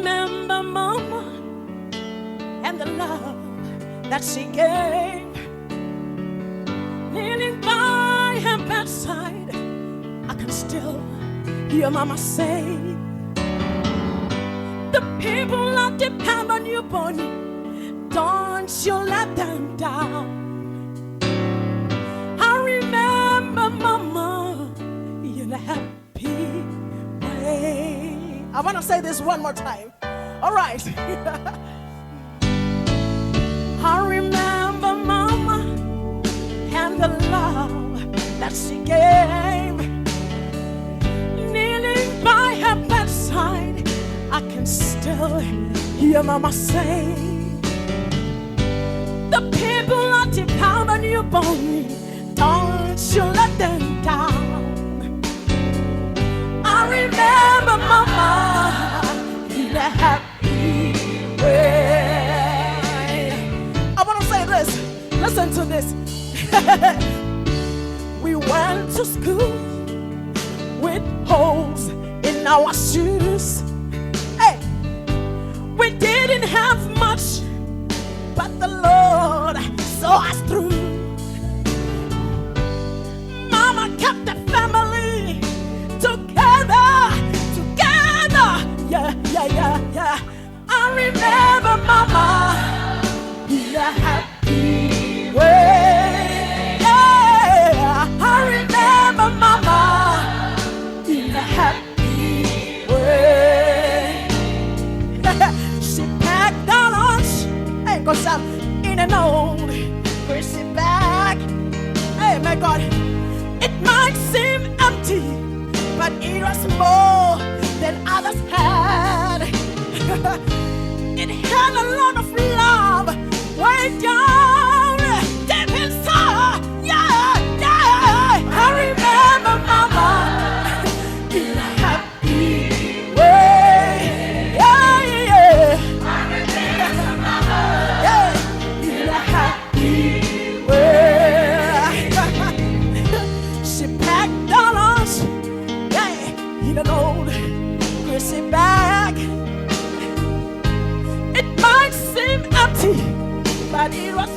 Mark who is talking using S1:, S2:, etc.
S1: remember Mama and the love that she gave. Kneeling by her bedside, I can still hear Mama say, the people that depend on you, Bonnie, don't you let them down. I remember Mama in a happy way. I want to say this one more time. All right. I remember Mama and the love that she gave. Kneeling by her bedside, I can still hear Mama say, the people that depend on you, Bonnie, don't you let them down. I remember Mama in a happy way. I want to say this. Listen to this. We went to school with holes in our shoes. Hey, we didn't have much, but the Lord saw us through. Mama kept the family together. Yeah. I remember Mama in a happy way. Yeah, I remember Mama in a happy way. She packed our lunch and got some in an old greasy bag. Hey, my God, it might seem empty, but it was more than others had. It had a lot of love way down deep inside. Yeah. I remember Mama in a happy way. Yeah. I remember Mama in a happy way. She packed dollars in an old greasy bag. It might seem empty, but it was